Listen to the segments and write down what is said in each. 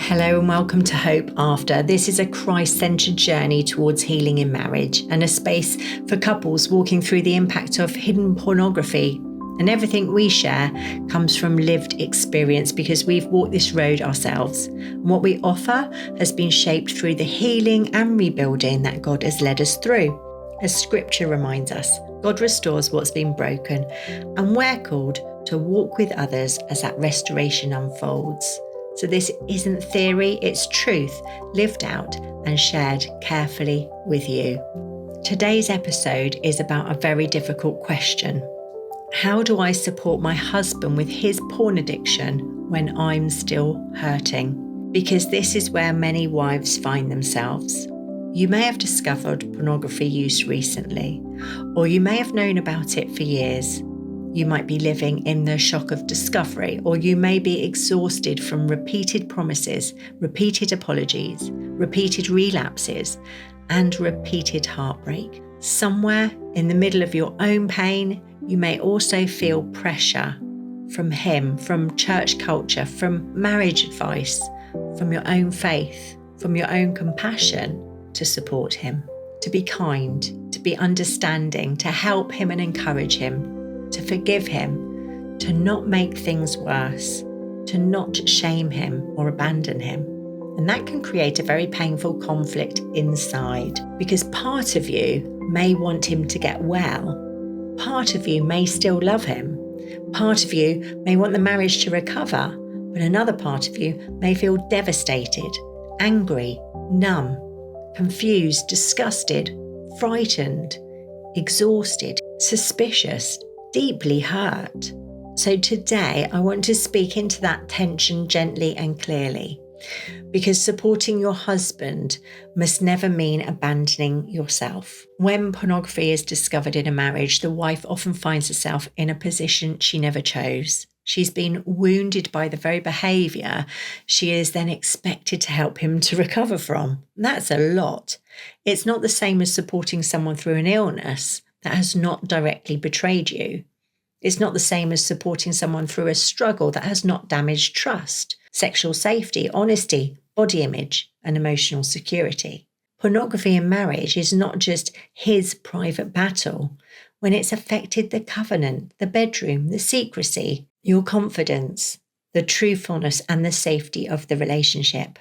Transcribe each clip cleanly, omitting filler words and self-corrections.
Hello and welcome to Hope After. This is a Christ-centered journey towards healing in marriage and a space for couples walking through the impact of hidden pornography. And everything we share comes from lived experience because we've walked this road ourselves. And what we offer has been shaped through the healing and rebuilding that God has led us through. As Scripture reminds us, God restores what's been broken, and we're called to walk with others as that restoration unfolds. So this isn't theory, it's truth lived out and shared carefully with you. Today's episode is about a very difficult question. How do I support my husband with his porn addiction when I'm still hurting? Because this is where many wives find themselves. You may have discovered pornography use recently, or you may have known about it for years. You might be living in the shock of discovery, or you may be exhausted from repeated promises, repeated apologies, repeated relapses, and repeated heartbreak. Somewhere in the middle of your own pain, you may also feel pressure from him, from church culture, from marriage advice, from your own faith, from your own compassion to support him, to be kind, to be understanding, to help him and encourage him, to forgive him, to not make things worse, to not shame him or abandon him. And that can create a very painful conflict inside, because part of you may want him to get well. Part of you may still love him. Part of you may want the marriage to recover, but another part of you may feel devastated, angry, numb, confused, disgusted, frightened, exhausted, suspicious, deeply hurt. So today I want to speak into that tension gently and clearly, because supporting your husband must never mean abandoning yourself. When pornography is discovered in a marriage, the wife often finds herself in a position she never chose. She's been wounded by the very behaviour she is then expected to help him to recover from. That's a lot. It's not the same as supporting someone through an illness that has not directly betrayed you. It's not the same as supporting someone through a struggle that has not damaged trust, sexual safety, honesty, body image, and emotional security. Pornography in marriage is not just his private battle when it's affected the covenant, the bedroom, the secrecy, your confidence, the truthfulness, and the safety of the relationship.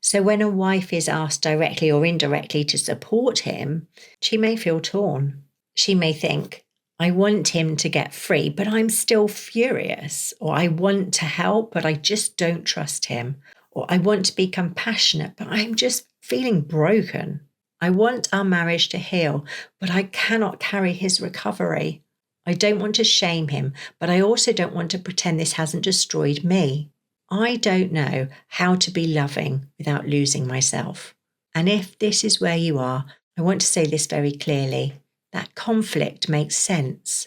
So when a wife is asked directly or indirectly to support him, she may feel torn. She may think, I want him to get free, but I'm still furious. Or I want to help, but I just don't trust him. Or I want to be compassionate, but I'm just feeling broken. I want our marriage to heal, but I cannot carry his recovery. I don't want to shame him, but I also don't want to pretend this hasn't destroyed me. I don't know how to be loving without losing myself. And if this is where you are, I want to say this very clearly. That conflict makes sense.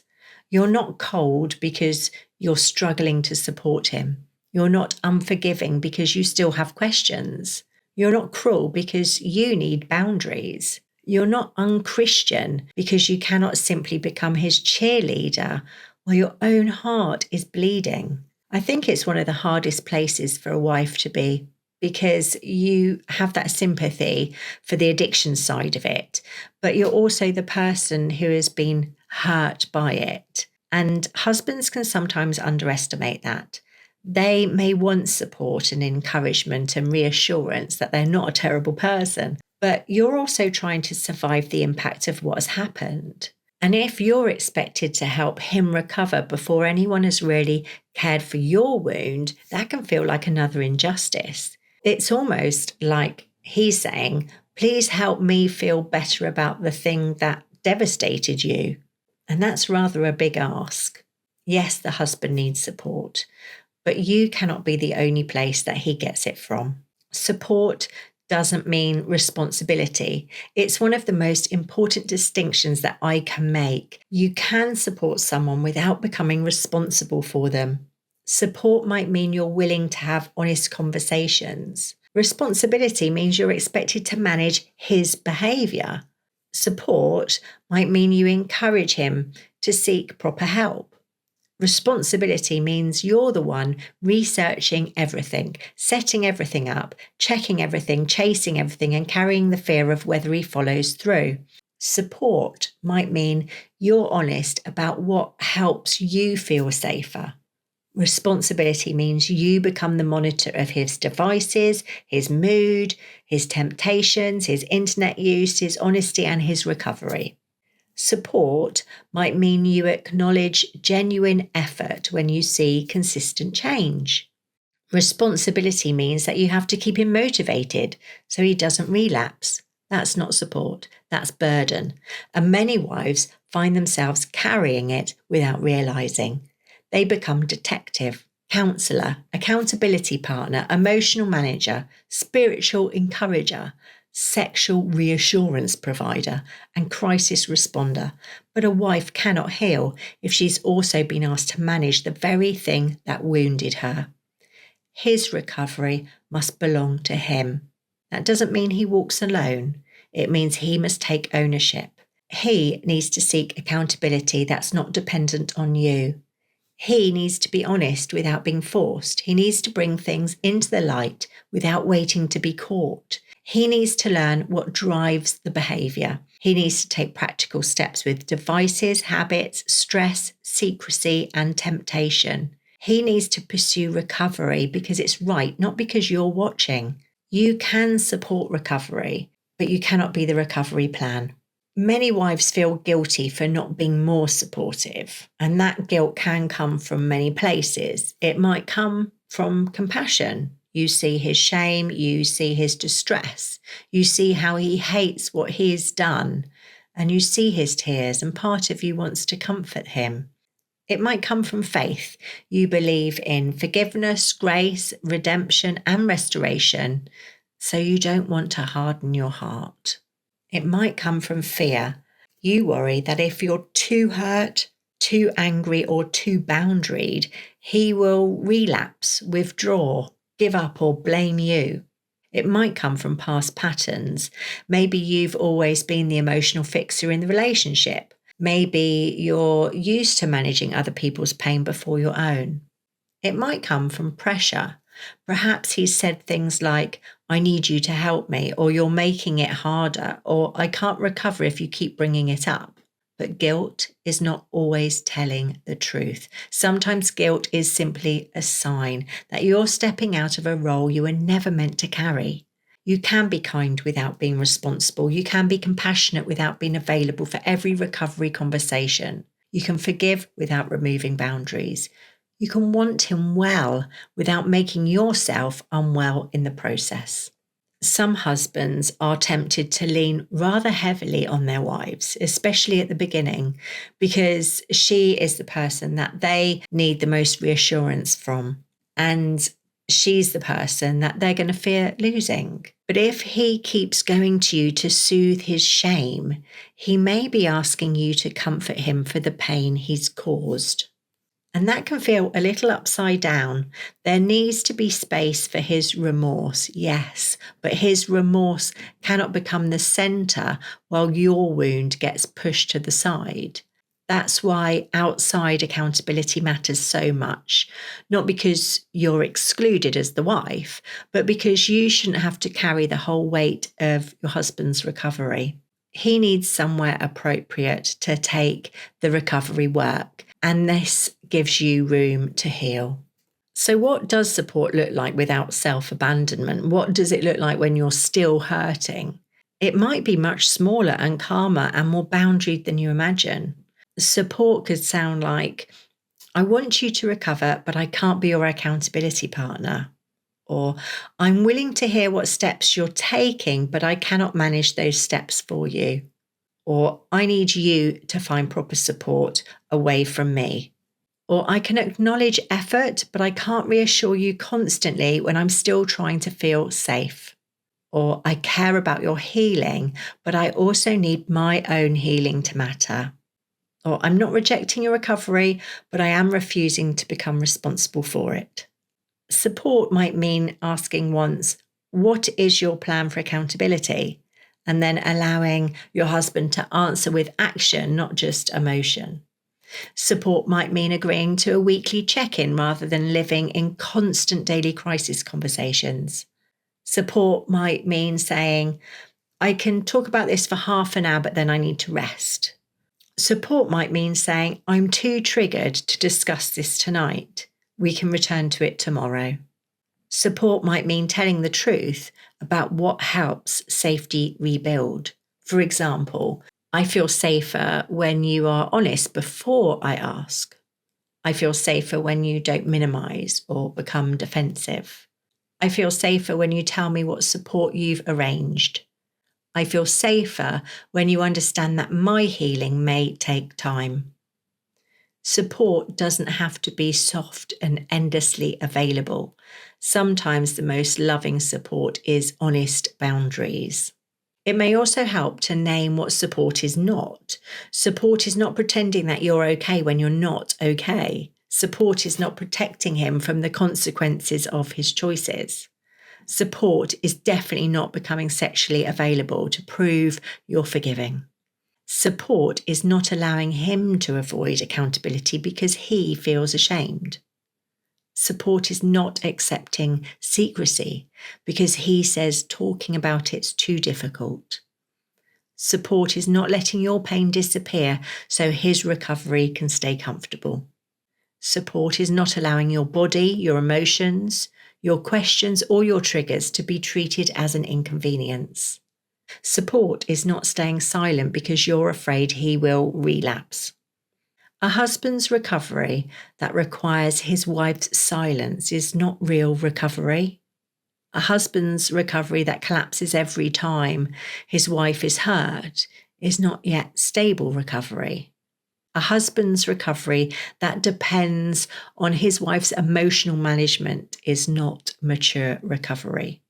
You're not cold because you're struggling to support him. You're not unforgiving because you still have questions. You're not cruel because you need boundaries. You're not unchristian because you cannot simply become his cheerleader while your own heart is bleeding. I think it's one of the hardest places for a wife to be, because you have that sympathy for the addiction side of it, but you're also the person who has been hurt by it. And husbands can sometimes underestimate that. They may want support and encouragement and reassurance that they're not a terrible person, but you're also trying to survive the impact of what has happened. And if you're expected to help him recover before anyone has really cared for your wound, that can feel like another injustice. It's almost like he's saying, please help me feel better about the thing that devastated you. And that's rather a big ask. Yes, the husband needs support, but you cannot be the only place that he gets it from. Support doesn't mean responsibility. It's one of the most important distinctions that I can make. You can support someone without becoming responsible for them. Support might mean you're willing to have honest conversations. Responsibility means you're expected to manage his behaviour. Support might mean you encourage him to seek proper help. Responsibility means you're the one researching everything, setting everything up, checking everything, chasing everything, and carrying the fear of whether he follows through. Support might mean you're honest about what helps you feel safer. Responsibility means you become the monitor of his devices, his mood, his temptations, his internet use, his honesty, and his recovery. Support might mean you acknowledge genuine effort when you see consistent change. Responsibility means that you have to keep him motivated so he doesn't relapse. That's not support, that's burden. And many wives find themselves carrying it without realizing. They become detective, counsellor, accountability partner, emotional manager, spiritual encourager, sexual reassurance provider, and crisis responder. But a wife cannot heal if she's also been asked to manage the very thing that wounded her. His recovery must belong to him. That doesn't mean he walks alone. It means he must take ownership. He needs to seek accountability that's not dependent on you. He needs to be honest without being forced. He needs to bring things into the light without waiting to be caught. He needs to learn what drives the behaviour. He needs to take practical steps with devices, habits, stress, secrecy, and temptation. He needs to pursue recovery because it's right, not because you're watching. You can support recovery, but you cannot be the recovery plan. Many wives feel guilty for not being more supportive, and that guilt can come from many places. It might come from compassion. You see his shame, you see his distress, you see how he hates what he's done, and you see his tears, and part of you wants to comfort him. It might come from faith. You believe in forgiveness, grace, redemption, and restoration, so you don't want to harden your heart. It might come from fear. You worry that if you're too hurt, too angry, or too boundaried, he will relapse, withdraw, give up, or blame you. It might come from past patterns. Maybe you've always been the emotional fixer in the relationship. Maybe you're used to managing other people's pain before your own. It might come from pressure. Perhaps he's said things like, I need you to help me, or you're making it harder, or I can't recover if you keep bringing it up. But guilt is not always telling the truth. Sometimes guilt is simply a sign that you're stepping out of a role you were never meant to carry. You can be kind without being responsible. You can be compassionate without being available for every recovery conversation. You can forgive without removing boundaries. You can want him well without making yourself unwell in the process. Some husbands are tempted to lean rather heavily on their wives, especially at the beginning, because she is the person that they need the most reassurance from. And she's the person that they're going to fear losing. But if he keeps going to you to soothe his shame, he may be asking you to comfort him for the pain he's caused. And that can feel a little upside down. There needs to be space for his remorse, yes, but his remorse cannot become the centre while your wound gets pushed to the side. That's why outside accountability matters so much, not because you're excluded as the wife, but because you shouldn't have to carry the whole weight of your husband's recovery. He needs somewhere appropriate to take the recovery work, and this gives you room to heal. So what does support look like without self-abandonment? What does it look like when you're still hurting? It might be much smaller and calmer and more boundaried than you imagine. Support could sound like, I want you to recover, but I can't be your accountability partner. Or, I'm willing to hear what steps you're taking, but I cannot manage those steps for you. Or, I need you to find proper support away from me. Or, I can acknowledge effort, but I can't reassure you constantly when I'm still trying to feel safe. Or, I care about your healing, but I also need my own healing to matter. Or, I'm not rejecting your recovery, but I am refusing to become responsible for it. Support might mean asking once, what is your plan for accountability? And then allowing your husband to answer with action, not just emotion. Support might mean agreeing to a weekly check-in rather than living in constant daily crisis conversations. Support might mean saying, I can talk about this for half an hour, but then I need to rest. Support might mean saying, I'm too triggered to discuss this tonight. We can return to it tomorrow. Support might mean telling the truth about what helps safety rebuild. For example, I feel safer when you are honest before I ask. I feel safer when you don't minimize or become defensive. I feel safer when you tell me what support you've arranged. I feel safer when you understand that my healing may take time. Support doesn't have to be soft and endlessly available. Sometimes the most loving support is honest boundaries. It may also help to name what support is not. Support is not pretending that you're okay when you're not okay. Support is not protecting him from the consequences of his choices. Support is definitely not becoming sexually available to prove you're forgiving. Support is not allowing him to avoid accountability because he feels ashamed. Support is not accepting secrecy because he says talking about it's too difficult. Support is not letting your pain disappear so his recovery can stay comfortable. Support is not allowing your body, your emotions, your questions, or your triggers to be treated as an inconvenience. Support is not staying silent because you're afraid he will relapse. A husband's recovery that requires his wife's silence is not real recovery. A husband's recovery that collapses every time his wife is hurt is not yet stable recovery. A husband's recovery that depends on his wife's emotional management is not mature recovery.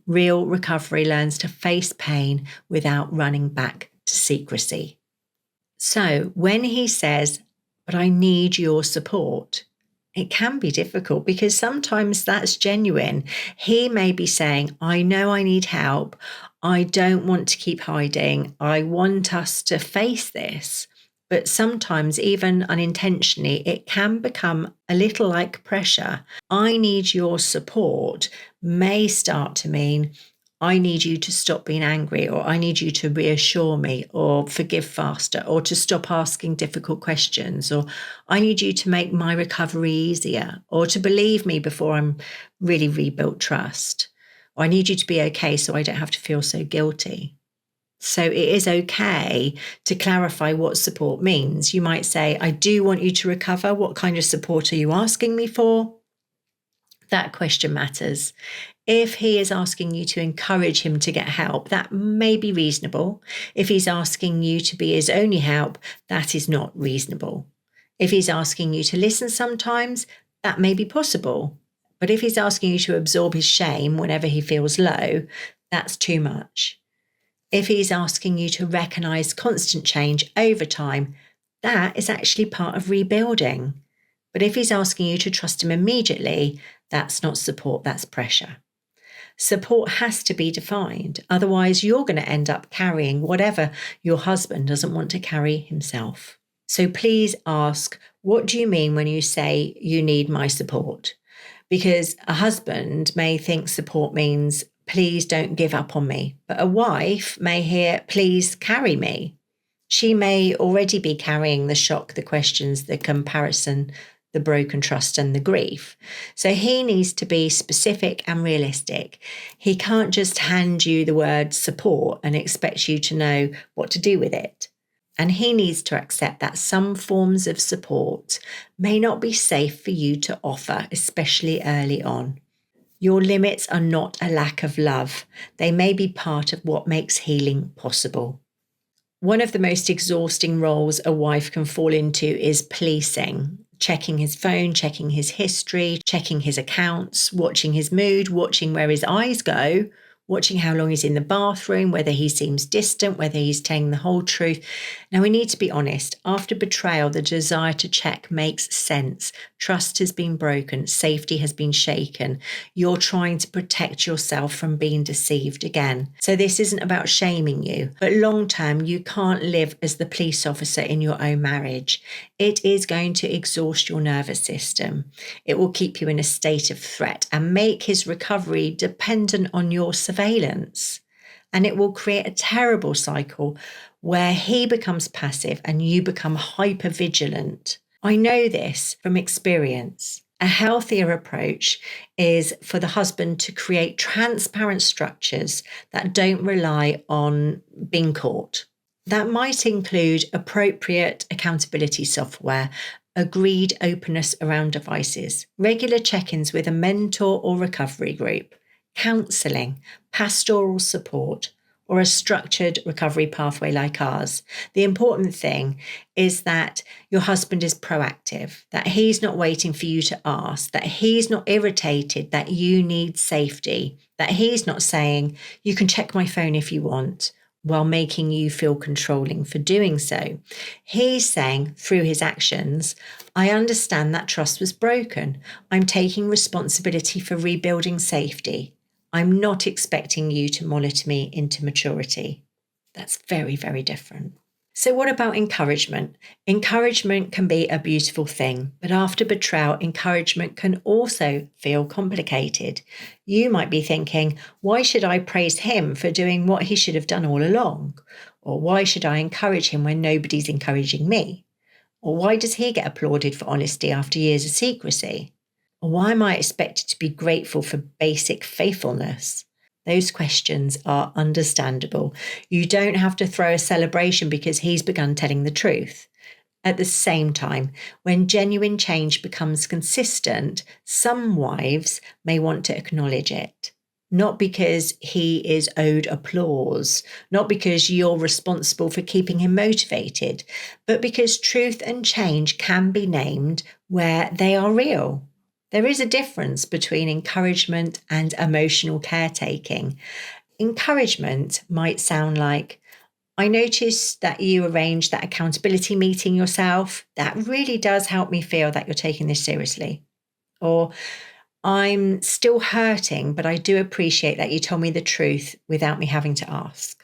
Real recovery learns to face pain without running back to secrecy. So when he says, but I need your support, it can be difficult because sometimes that's genuine. He may be saying, I know I need help. I don't want to keep hiding. I want us to face this. But sometimes, even unintentionally, it can become a little like pressure. I need your support may start to mean, I need you to stop being angry, or I need you to reassure me, or forgive faster, or to stop asking difficult questions, or I need you to make my recovery easier, or to believe me before I'm really rebuilt trust, or I need you to be okay so I don't have to feel so guilty. So it is okay to clarify what support means. You might say, I do want you to recover. What kind of support are you asking me for? That question matters. If he is asking you to encourage him to get help, that may be reasonable. If he's asking you to be his only help, that is not reasonable. If he's asking you to listen sometimes, that may be possible. But if he's asking you to absorb his shame whenever he feels low, that's too much. If he's asking you to recognize constant change over time, that is actually part of rebuilding. But if he's asking you to trust him immediately, that's not support, that's pressure. Support has to be defined. Otherwise, you're going to end up carrying whatever your husband doesn't want to carry himself. So please ask, what do you mean when you say you need my support? Because a husband may think support means, please don't give up on me. But a wife may hear, please carry me. She may already be carrying the shock, the questions, the comparison, the broken trust and the grief. So he needs to be specific and realistic. He can't just hand you the word support and expect you to know what to do with it. And he needs to accept that some forms of support may not be safe for you to offer, especially early on. Your limits are not a lack of love. They may be part of what makes healing possible. One of the most exhausting roles a wife can fall into is policing, checking his phone, checking his history, checking his accounts, watching his mood, watching where his eyes go, watching how long he's in the bathroom, whether he seems distant, whether he's telling the whole truth. Now, we need to be honest. After betrayal, the desire to check makes sense. Trust has been broken. Safety has been shaken. You're trying to protect yourself from being deceived again. So this isn't about shaming you, but long term, you can't live as the police officer in your own marriage. It is going to exhaust your nervous system. It will keep you in a state of threat and make his recovery dependent on your surveillance. And it will create a terrible cycle where he becomes passive and you become hyper vigilant. I know this from experience. A healthier approach is for the husband to create transparent structures that don't rely on being caught. That might include appropriate accountability software, agreed openness around devices, regular check-ins with a mentor or recovery group, counselling, pastoral support, or a structured recovery pathway like ours. The important thing is that your husband is proactive, that he's not waiting for you to ask, that he's not irritated that you need safety, that he's not saying, you can check my phone if you want, while making you feel controlling for doing so. He's saying through his actions, I understand that trust was broken. I'm taking responsibility for rebuilding safety. I'm not expecting you to monitor me into maturity. That's very, very different. So what about encouragement? Encouragement can be a beautiful thing, but after betrayal, encouragement can also feel complicated. You might be thinking, why should I praise him for doing what he should have done all along? Or why should I encourage him when nobody's encouraging me? Or why does he get applauded for honesty after years of secrecy? Or why am I expected to be grateful for basic faithfulness? Those questions are understandable. You don't have to throw a celebration because he's begun telling the truth. At the same time, when genuine change becomes consistent, some wives may want to acknowledge it. Not because he is owed applause, not because you're responsible for keeping him motivated, but because truth and change can be named where they are real. There is a difference between encouragement and emotional caretaking. Encouragement might sound like, I noticed that you arranged that accountability meeting yourself. That really does help me feel that you're taking this seriously. Or, I'm still hurting, but I do appreciate that you told me the truth without me having to ask.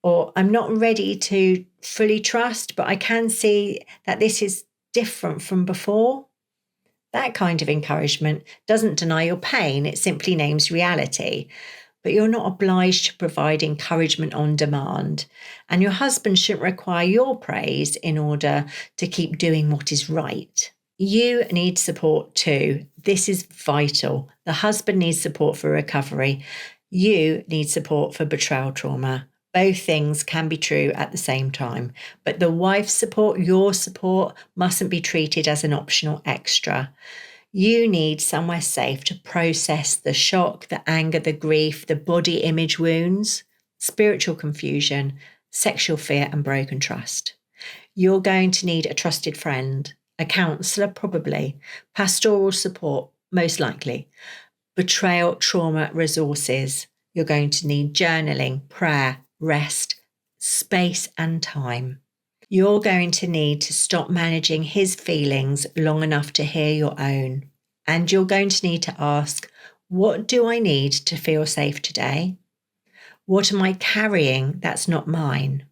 Or, I'm not ready to fully trust, but I can see that this is different from before. That kind of encouragement doesn't deny your pain, it simply names reality. But you're not obliged to provide encouragement on demand. And your husband shouldn't require your praise in order to keep doing what is right. You need support too. This is vital. The husband needs support for recovery. You need support for betrayal trauma. Both things can be true at the same time, but the wife's support, your support, mustn't be treated as an optional extra. You need somewhere safe to process the shock, the anger, the grief, the body image wounds, spiritual confusion, sexual fear, and broken trust. You're going to need a trusted friend, a counsellor probably, pastoral support most likely, betrayal trauma resources. You're going to need journaling, prayer, rest, space and time. You're going to need to stop managing his feelings long enough to hear your own. And you're going to need to ask, what do I need to feel safe today? What am I carrying that's not mine?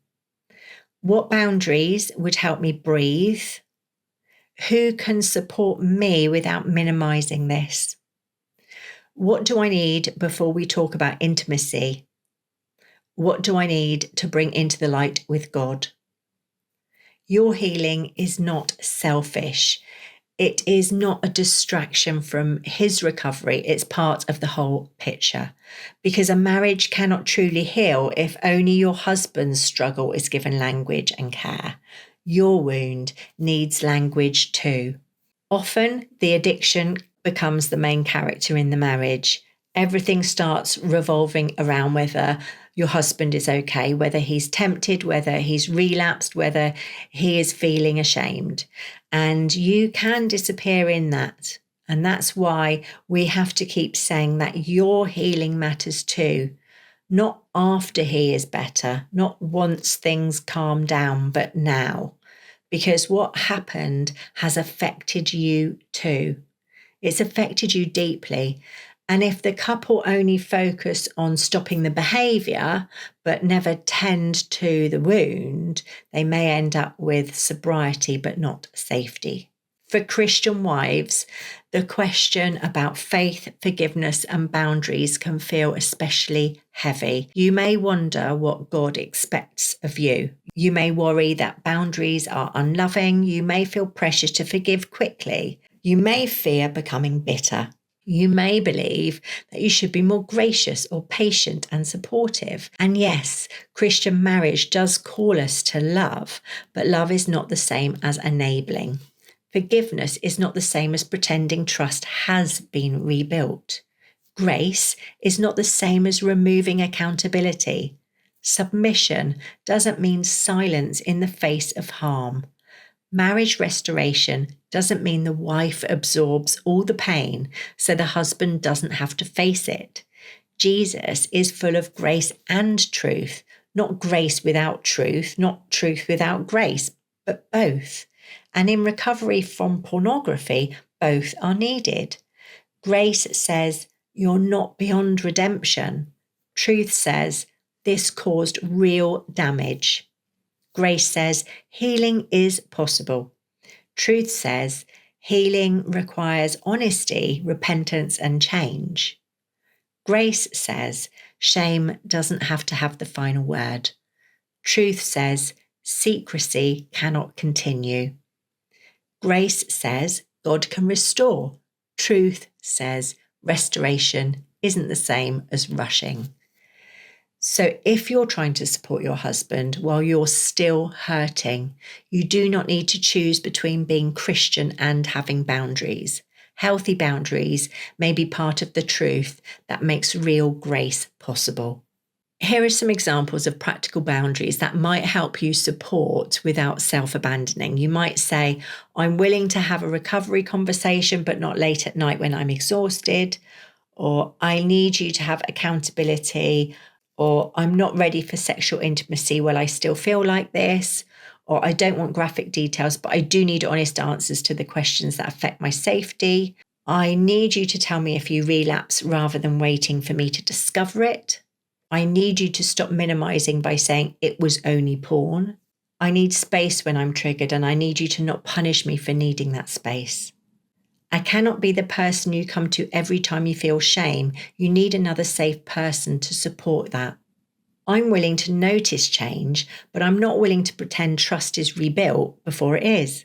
What boundaries would help me breathe? Who can support me without minimizing this? What do I need before we talk about intimacy? What do I need to bring into the light with God? Your healing is not selfish. It is not a distraction from his recovery. It's part of the whole picture. Because a marriage cannot truly heal if only your husband's struggle is given language and care. Your wound needs language too. Often, the addiction becomes the main character in the marriage. Everything starts revolving around whether your husband is okay, whether he's tempted, whether he's relapsed, whether he is feeling ashamed. And you can disappear in that. And that's why we have to keep saying that your healing matters too. Not after he is better, not once things calm down, but now. Because what happened has affected you too. It's affected you deeply. And if the couple only focus on stopping the behaviour, but never tend to the wound, they may end up with sobriety, but not safety. For Christian wives, the question about faith, forgiveness, and boundaries can feel especially heavy. You may wonder what God expects of you. You may worry that boundaries are unloving. You may feel pressure to forgive quickly. You may fear becoming bitter. You may believe that you should be more gracious or patient and supportive. And yes, Christian marriage does call us to love, but love is not the same as enabling. Forgiveness is not the same as pretending trust has been rebuilt. Grace is not the same as removing accountability. Submission doesn't mean silence in the face of harm. Marriage restoration doesn't mean the wife absorbs all the pain so the husband doesn't have to face it. Jesus is full of grace and truth, not grace without truth, not truth without grace, but both. And in recovery from pornography, both are needed. Grace says, you're not beyond redemption. Truth says, this caused real damage. Grace says, healing is possible. Truth says, healing requires honesty, repentance, and change. Grace says, shame doesn't have to have the final word. Truth says, secrecy cannot continue. Grace says, God can restore. Truth says, restoration isn't the same as rushing. So if you're trying to support your husband while you're still hurting, you do not need to choose between being Christian and having boundaries. Healthy boundaries may be part of the truth that makes real grace possible. Here are some examples of practical boundaries that might help you support without self-abandoning. You might say, I'm willing to have a recovery conversation, but not late at night when I'm exhausted. Or I need you to have accountability. Or I'm not ready for sexual intimacy while I still feel like this. Or I don't want graphic details, but I do need honest answers to the questions that affect my safety. I need you to tell me if you relapse rather than waiting for me to discover it. I need you to stop minimizing by saying it was only porn. I need space when I'm triggered, and I need you to not punish me for needing that space. I cannot be the person you come to every time you feel shame. You need another safe person to support that. I'm willing to notice change, but I'm not willing to pretend trust is rebuilt before it is.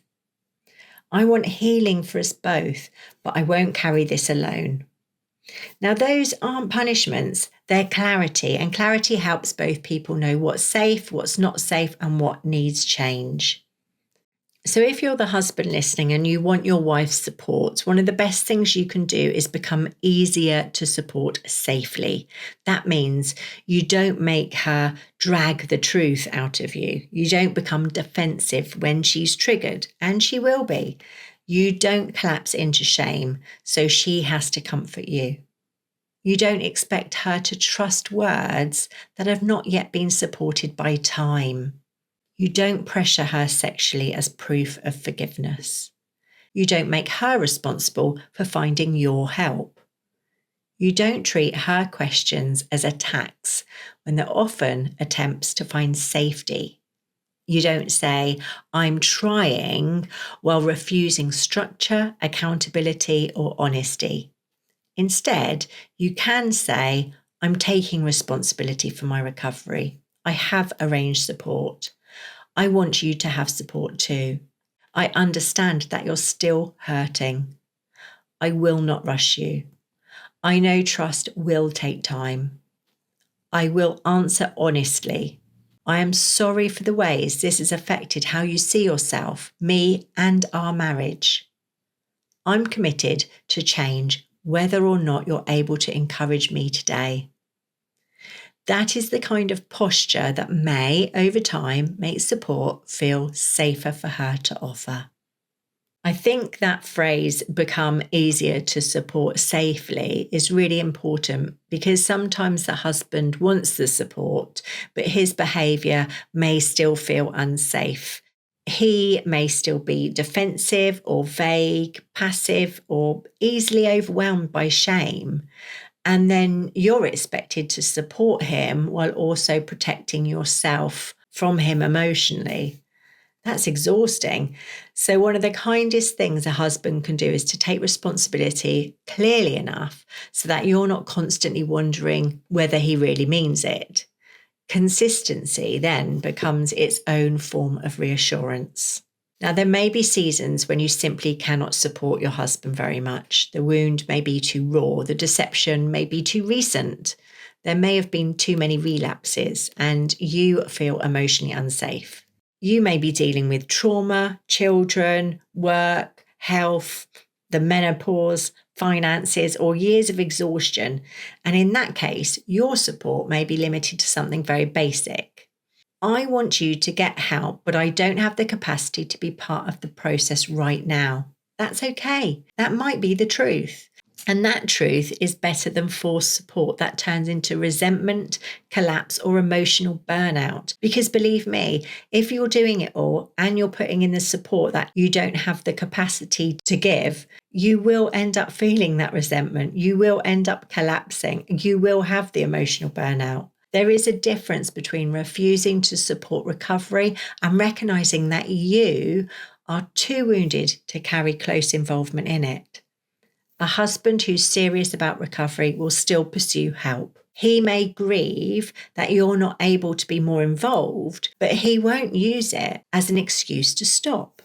I want healing for us both, but I won't carry this alone. Now, those aren't punishments, they're clarity, and clarity helps both people know what's safe, what's not safe, and what needs change. So if you're the husband listening and you want your wife's support, one of the best things you can do is become easier to support safely. That means you don't make her drag the truth out of you. You don't become defensive when she's triggered, and she will be. You don't collapse into shame, so she has to comfort you. You don't expect her to trust words that have not yet been supported by time. You don't pressure her sexually as proof of forgiveness. You don't make her responsible for finding your help. You don't treat her questions as attacks when they're often attempts to find safety. You don't say, I'm trying, while refusing structure, accountability, or honesty. Instead, you can say, I'm taking responsibility for my recovery. I have arranged support. I want you to have support too. I understand that you're still hurting. I will not rush you. I know trust will take time. I will answer honestly. I am sorry for the ways this has affected how you see yourself, me, and our marriage. I'm committed to change whether or not you're able to encourage me today. That is the kind of posture that may, over time, make support feel safer for her to offer. I think that phrase, become easier to support safely, is really important because sometimes the husband wants the support, but his behaviour may still feel unsafe. He may still be defensive or vague, passive, or easily overwhelmed by shame. And then you're expected to support him while also protecting yourself from him emotionally. That's exhausting. So, one of the kindest things a husband can do is to take responsibility clearly enough so that you're not constantly wondering whether he really means it. Consistency then becomes its own form of reassurance. Now, there may be seasons when you simply cannot support your husband very much. The wound may be too raw, the deception may be too recent. There may have been too many relapses, and you feel emotionally unsafe. You may be dealing with trauma, children, work, health, the menopause, finances, or years of exhaustion. And in that case, your support may be limited to something very basic. I want you to get help, but I don't have the capacity to be part of the process right now. That's okay. That might be the truth. And that truth is better than forced support that turns into resentment, collapse, or emotional burnout. Because believe me, if you're doing it all and you're putting in the support that you don't have the capacity to give, you will end up feeling that resentment. You will end up collapsing. You will have the emotional burnout. There is a difference between refusing to support recovery and recognizing that you are too wounded to carry close involvement in it. A husband who's serious about recovery will still pursue help. He may grieve that you're not able to be more involved, but he won't use it as an excuse to stop,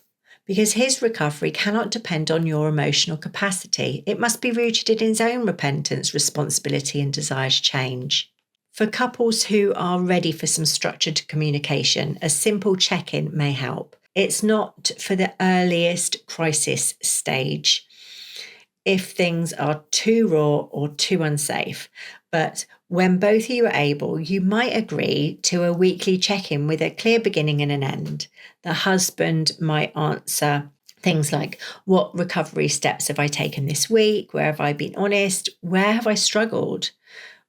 because his recovery cannot depend on your emotional capacity. It must be rooted in his own repentance, responsibility, and desire to change. For couples who are ready for some structured communication, a simple check-in may help. It's not for the earliest crisis stage, if things are too raw or too unsafe. But when both of you are able, you might agree to a weekly check-in with a clear beginning and an end. The husband might answer things like, what recovery steps have I taken this week? Where have I been honest? Where have I struggled?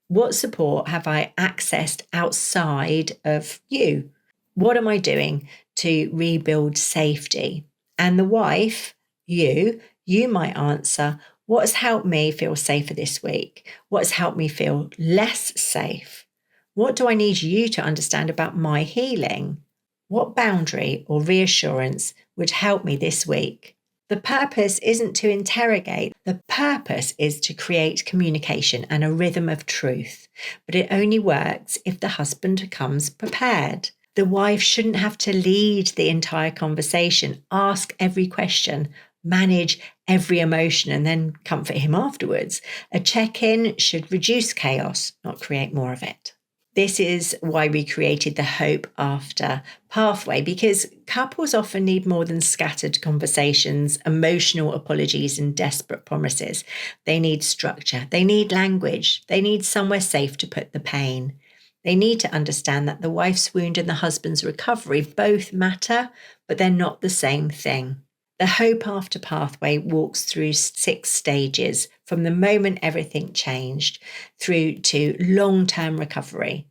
What support have I accessed outside of you? What am I doing to rebuild safety? And the wife, you might answer, what has helped me feel safer this week? What has helped me feel less safe? What do I need you to understand about my healing? What boundary or reassurance would help me this week? The purpose isn't to interrogate. The purpose is to create communication and a rhythm of truth. But it only works if the husband comes prepared. The wife shouldn't have to lead the entire conversation, ask every question, manage every emotion, and then comfort him afterwards. A check-in should reduce chaos, not create more of it. This is why we created the Hope After pathway, because couples often need more than scattered conversations, emotional apologies, and desperate promises. They need structure. They need language. They need somewhere safe to put the pain. They need to understand that the wife's wound and the husband's recovery both matter, but they're not the same thing. The Hope After pathway walks through 6 stages, from the moment everything changed through to long-term recovery.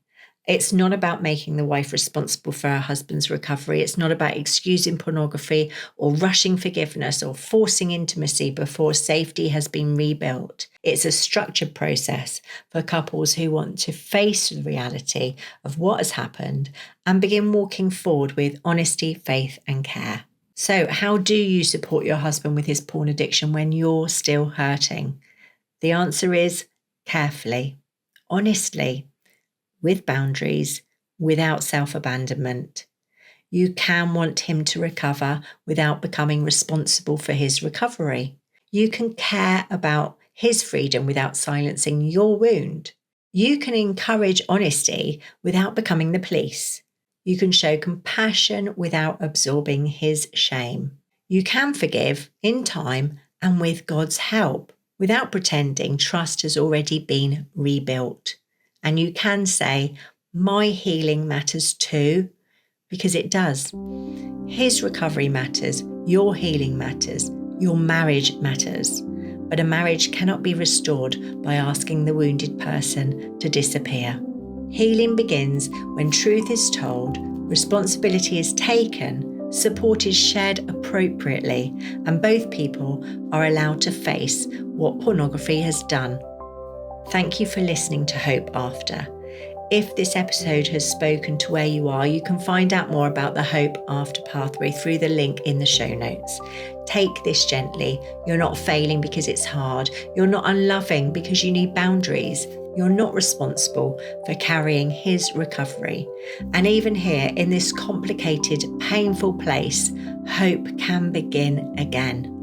It's not about making the wife responsible for her husband's recovery. It's not about excusing pornography or rushing forgiveness or forcing intimacy before safety has been rebuilt. It's a structured process for couples who want to face the reality of what has happened and begin walking forward with honesty, faith, and care. So, how do you support your husband with his porn addiction when you're still hurting? The answer is carefully, honestly, with boundaries, without self-abandonment. You can want him to recover without becoming responsible for his recovery. You can care about his freedom without silencing your wound. You can encourage honesty without becoming the police. You can show compassion without absorbing his shame. You can forgive in time and with God's help without pretending trust has already been rebuilt. And you can say, my healing matters too, because it does. His recovery matters. Your healing matters. Your marriage matters. But a marriage cannot be restored by asking the wounded person to disappear. Healing begins when truth is told, responsibility is taken, support is shared appropriately, and both people are allowed to face what pornography has done. Thank you for listening to Hope After. If this episode has spoken to where you are, you can find out more about the Hope After pathway through the link in the show notes. Take this gently. You're not failing because it's hard. You're not unloving because you need boundaries. You're not responsible for carrying his recovery. And even here, in this complicated, painful place, hope can begin again.